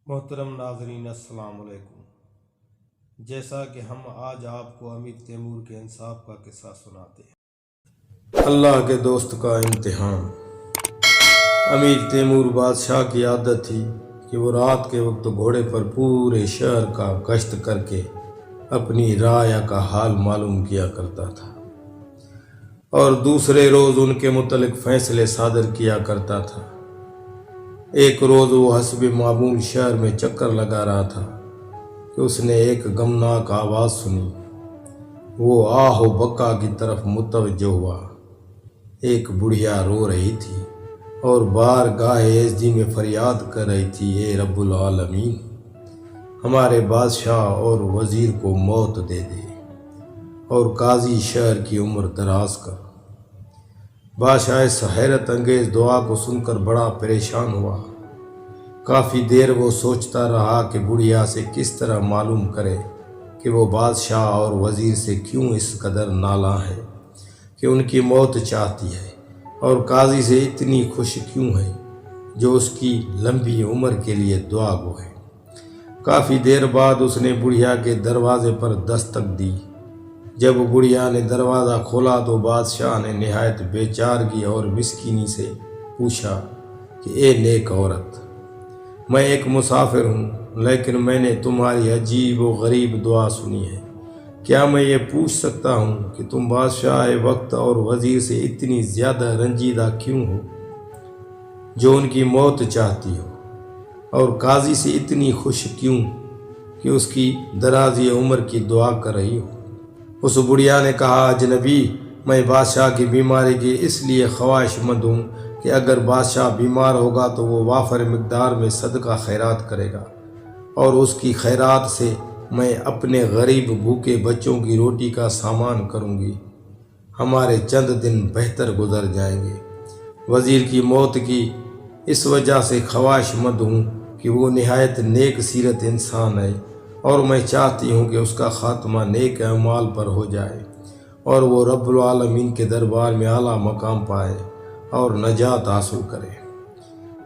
محترم ناظرین السلام علیکم۔ جیسا کہ ہم آج آپ کو امیر تیمور کے انصاف کا قصہ سناتے ہیں۔ اللہ کے دوست کا امتحان۔ امیر تیمور بادشاہ کی عادت تھی کہ وہ رات کے وقت گھوڑے پر پورے شہر کا گشت کر کے اپنی رعایا کا حال معلوم کیا کرتا تھا اور دوسرے روز ان کے متعلق فیصلے صادر کیا کرتا تھا۔ ایک روز وہ حسب معمول شہر میں چکر لگا رہا تھا کہ اس نے ایک غمناک آواز سنی۔ وہ آہ و بکا کی طرف متوجہ ہوا۔ ایک بڑھیا رو رہی تھی اور بارگاہ عزتی میں فریاد کر رہی تھی، اے رب العالمین، ہمارے بادشاہ اور وزیر کو موت دے دے اور قاضی شہر کی عمر دراز کر۔ بادشاہ اس حیرت انگیز دعا کو سن کر بڑا پریشان ہوا۔ کافی دیر وہ سوچتا رہا کہ بڑھیا سے کس طرح معلوم کرے کہ وہ بادشاہ اور وزیر سے کیوں اس قدر نالاں ہے کہ ان کی موت چاہتی ہے، اور قاضی سے اتنی خوش کیوں ہے جو اس کی لمبی عمر کے لیے دعا گو ہے۔ کافی دیر بعد اس نے بڑھیا کے دروازے پر دستک دی۔ جب بڑھیا نے دروازہ کھولا تو بادشاہ نے نہایت بے چارگی اور مسکینی سے پوچھا کہ اے نیک عورت، میں ایک مسافر ہوں، لیکن میں نے تمہاری عجیب و غریب دعا سنی ہے۔ کیا میں یہ پوچھ سکتا ہوں کہ تم بادشاہ وقت اور وزیر سے اتنی زیادہ رنجیدہ کیوں ہو جو ان کی موت چاہتی ہو، اور قاضی سے اتنی خوش کیوں کہ اس کی درازی عمر کی دعا کر رہی ہو؟ اس بڑھیا نے کہا، اجنبی، میں بادشاہ کی بیماری کی اس لیے خواہش مند ہوں کہ اگر بادشاہ بیمار ہوگا تو وہ وافر مقدار میں صدقہ خیرات کرے گا، اور اس کی خیرات سے میں اپنے غریب بھوکے بچوں کی روٹی کا سامان کروں گی۔ ہمارے چند دن بہتر گزر جائیں گے۔ وزیر کی موت کی اس وجہ سے خواہش مند ہوں کہ وہ نہایت نیک سیرت انسان ہے، اور میں چاہتی ہوں کہ اس کا خاتمہ نیک اعمال پر ہو جائے اور وہ رب العالمین کے دربار میں اعلیٰ مقام پائے اور نجات حاصل کرے۔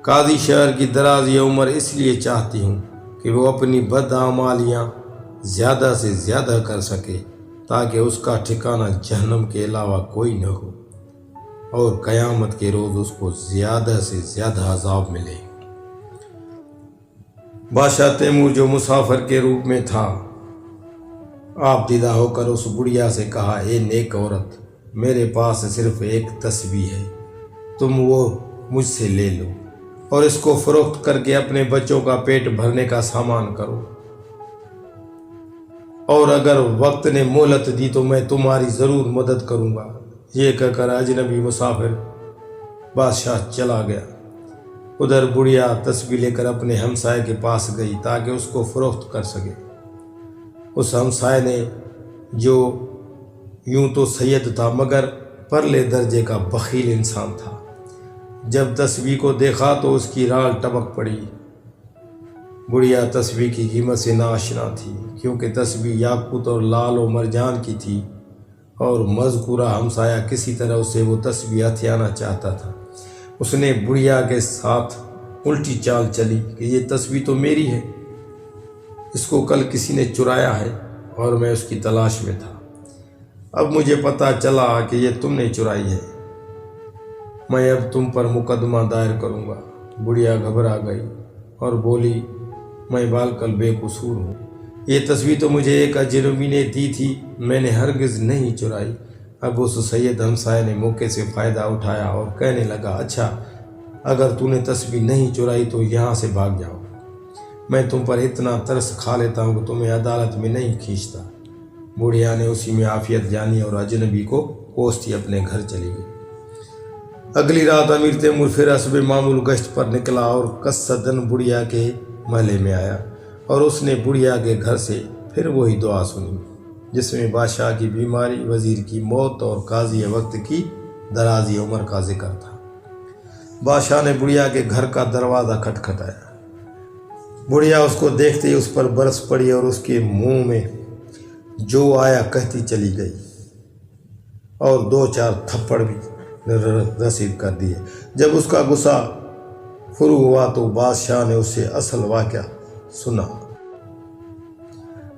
قاضی شہر کی درازی عمر اس لیے چاہتی ہوں کہ وہ اپنی بدعمالیاں زیادہ سے زیادہ کر سکے تاکہ اس کا ٹھکانہ جہنم کے علاوہ کوئی نہ ہو اور قیامت کے روز اس کو زیادہ سے زیادہ عذاب ملے۔ بادشاہ تیمور جو مسافر کے روپ میں تھا، آپ دیدہ ہو کر اس بڑھیا سے کہا، اے نیک عورت، میرے پاس صرف ایک تسبیح ہے، تم وہ مجھ سے لے لو اور اس کو فروخت کر کے اپنے بچوں کا پیٹ بھرنے کا سامان کرو، اور اگر وقت نے مہلت دی تو میں تمہاری ضرور مدد کروں گا۔ یہ کہہ کر اجنبی مسافر بادشاہ چلا گیا۔ ادھر بڑھیا تسبیح لے کر اپنے ہمسائے کے پاس گئی تاکہ اس کو فروخت کر سکے۔ اس ہمسائے نے، جو یوں تو سید تھا مگر پرلے درجے کا بخیل انسان تھا، جب تسبیح کو دیکھا تو اس کی رال ٹپک پڑی۔ بڑھیا تسبیح کی قیمت سے ناآشنا تھی، کیونکہ تسبیح یاقوت اور لال و مرجان کی تھی، اور مذکورہ ہمسایہ کسی طرح اسے وہ تسبیح ہتھیانا چاہتا تھا۔ اس نے بڑھیا کے ساتھ الٹی چال چلی کہ یہ تسبیح تو میری ہے، اس کو کل کسی نے چرایا ہے اور میں اس کی تلاش میں تھا۔ اب مجھے پتہ چلا کہ یہ تم نے چرائی ہے، میں اب تم پر مقدمہ دائر کروں گا۔ بڑھیا گھبرا گئی اور بولی، میں بالکل بے قصور ہوں، یہ تسبیح تو مجھے ایک اجنبی نے دی تھی، میں نے ہرگز نہیں چرائی۔ اب اس سید ہمسائے نے موقع سے فائدہ اٹھایا اور کہنے لگا، اچھا، اگر تو نے تسبیح نہیں چرائی تو یہاں سے بھاگ جاؤ، میں تم پر اتنا ترس کھا لیتا ہوں کہ تمہیں عدالت میں نہیں کھینچتا۔ بڑھیا نے اسی میں عافیت جانی اور اجنبی کو کوستی اپنے گھر چلی گئی۔ اگلی رات امیر تیمور پھر حسب معمول گشت پر نکلا اور قصداً بڑھیا کے محلے میں آیا، اور اس نے بڑھیا کے گھر سے پھر وہی دعا سنی جس میں بادشاہ کی بیماری، وزیر کی موت اور قاضی وقت کی درازی عمر کا ذکر تھا۔ بادشاہ نے بڑھیا کے گھر کا دروازہ کھٹکھٹایا۔ بڑھیا اس کو دیکھتے ہی اس پر برس پڑی اور اس کے منہ میں جو آیا کہتی چلی گئی، اور 2-4 تھپڑ بھی رسید کر دیے۔ جب اس کا غصہ فرو ہوا تو بادشاہ نے اس سے اصل واقعہ سنا۔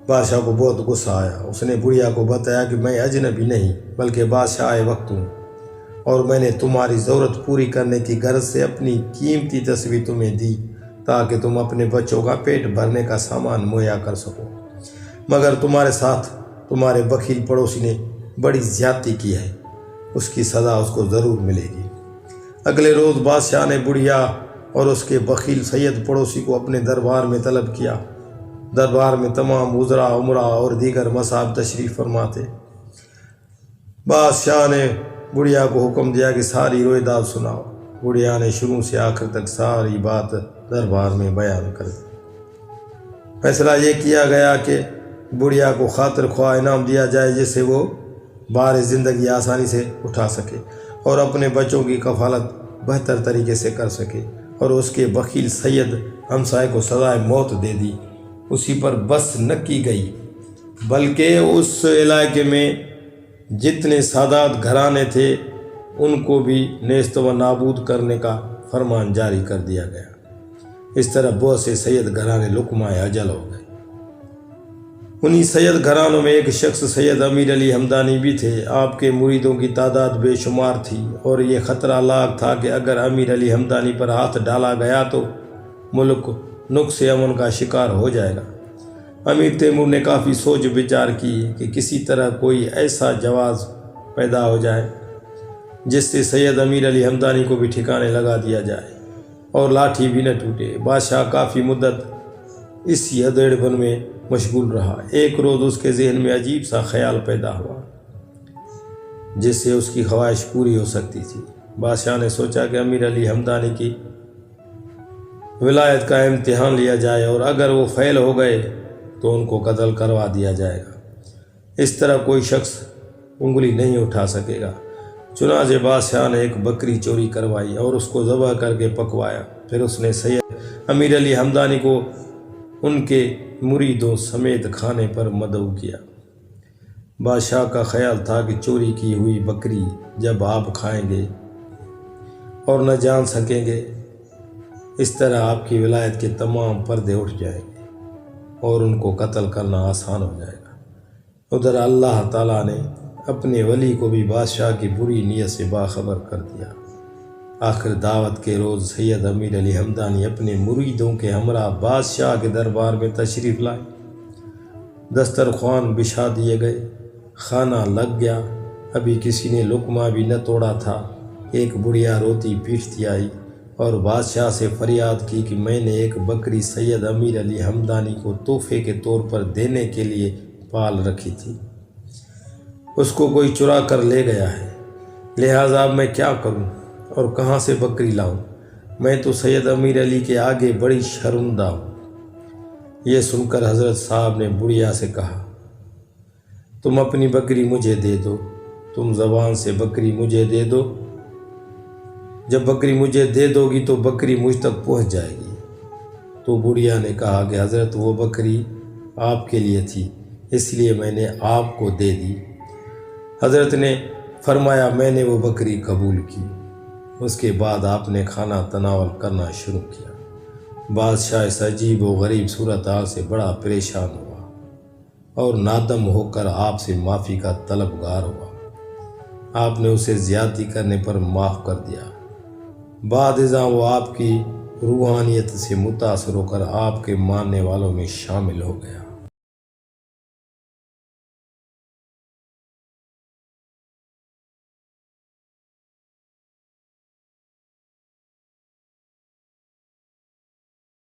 بادشاہ کو بہت غصہ آیا۔ اس نے بڑھیا کو بتایا کہ میں اجنبی نہیں بلکہ بادشاہ وقت ہوں، اور میں نے تمہاری ضرورت پوری کرنے کی غرض سے اپنی قیمتی تصویر تمہیں دی تاکہ تم اپنے بچوں کا پیٹ بھرنے کا سامان مہیا کر سکو، مگر تمہارے ساتھ تمہارے بخیل پڑوسی نے بڑی زیادتی کی ہے، اس کی سزا اس کو ضرور ملے گی۔ اگلے روز بادشاہ نے بڑھیا اور اس کے بخیل سید پڑوسی کو اپنے دربار میں طلب کیا۔ دربار میں تمام وزراء، امراء اور دیگر مصاحب تشریف فرما تھے۔ بادشاہ نے بڑھیا کو حکم دیا کہ ساری رویداد سناؤ۔ بڑھیا نے شروع سے آخر تک ساری بات دربار میں بیان کر دی۔ فیصلہ یہ کیا گیا کہ بڑھیا کو خاطر خواہ انعام دیا جائے جس سے وہ بار زندگی آسانی سے اٹھا سکے اور اپنے بچوں کی کفالت بہتر طریقے سے کر سکے، اور اس کے بخیل سید ہمسائے کو سزائے موت دے دی۔ اسی پر بس نہ کی گئی بلکہ اس علاقے میں جتنے سادات گھرانے تھے ان کو بھی نیست و نابود کرنے کا فرمان جاری کر دیا گیا۔ اس طرح بہت سے سید گھرانے لقمۂ اجل ہو گئے۔ انہی سید گھرانوں میں ایک شخص سید امیر علی ہمدانی بھی تھے۔ آپ کے مریدوں کی تعداد بے شمار تھی اور یہ خطرہ لاحق تھا کہ اگر امیر علی ہمدانی پر ہاتھ ڈالا گیا تو ملک نقص امن کا شکار ہو جائے گا۔ امیر تیمور نے کافی سوچ بچار کی کہ کسی طرح کوئی ایسا جواز پیدا ہو جائے جس سے سید امیر علی ہمدانی کو بھی ٹھکانے لگا دیا جائے اور لاٹھی بھی نہ ٹوٹے۔ بادشاہ کافی مدت اسی ادھیڑ بن میں مشغول رہا۔ ایک روز اس کے ذہن میں عجیب سا خیال پیدا ہوا جس سے اس کی خواہش پوری ہو سکتی تھی۔ بادشاہ نے سوچا کہ امیر علی ہمدانی کی ولایت کا امتحان لیا جائے اور اگر وہ فیل ہو گئے تو ان کو قتل کروا دیا جائے گا۔ اس طرح کوئی شخص انگلی نہیں اٹھا سکے گا۔ چنانچہ بادشاہ نے ایک بکری چوری کروائی اور اس کو ذبح کر کے پکوایا۔ پھر اس نے سید امیر علی ہمدانی کو ان کے مریدوں سمیت کھانے پر مدعو کیا۔ بادشاہ کا خیال تھا کہ چوری کی ہوئی بکری جب آپ کھائیں گے اور نہ جان سکیں گے، اس طرح آپ کی ولایت کے تمام پردے اٹھ جائیں گے اور ان کو قتل کرنا آسان ہو جائے گا۔ ادھر اللہ تعالیٰ نے اپنے ولی کو بھی بادشاہ کی بری نیت سے باخبر کر دیا۔ آخر دعوت کے روز سید امیر علی ہمدانی اپنے مریدوں کے ہمراہ بادشاہ کے دربار میں تشریف لائے۔ دسترخوان بچھا دیے گئے، کھانا لگ گیا، ابھی کسی نے لقمہ بھی نہ توڑا تھا۔ ایک بڑھیا روتی پیٹتی آئی اور بادشاہ سے فریاد کی کہ میں نے ایک بکری سید امیر علی ہمدانی کو تحفے کے طور پر دینے کے لیے پال رکھی تھی، اس کو کوئی چرا کر لے گیا ہے، لہٰذا اب میں کیا کروں اور کہاں سے بکری لاؤں؟ میں تو سید امیر علی کے آگے بڑی شرمندہ ہوں۔ یہ سن کر حضرت صاحب نے بڑھیا سے کہا، تم اپنی بکری مجھے دے دو، تم زبان سے بکری مجھے دے دو، جب بکری مجھے دے دو گی تو بکری مجھ تک پہنچ جائے گی۔ تو بڑھیا نے کہا کہ حضرت وہ بکری آپ کے لیے تھی اس لیے میں نے آپ کو دے دی۔ حضرت نے فرمایا میں نے وہ بکری قبول کی۔ اس کے بعد آپ نے کھانا تناول کرنا شروع کیا۔ بادشاہ اس عجیب و غریب صورتحال سے بڑا پریشان ہوا اور نادم ہو کر آپ سے معافی کا طلبگار ہوا۔ آپ نے اسے زیادتی کرنے پر معاف کر دیا۔ بعد ازاں وہ آپ کی روحانیت سے متاثر ہو کر آپ کے ماننے والوں میں شامل ہو گیا۔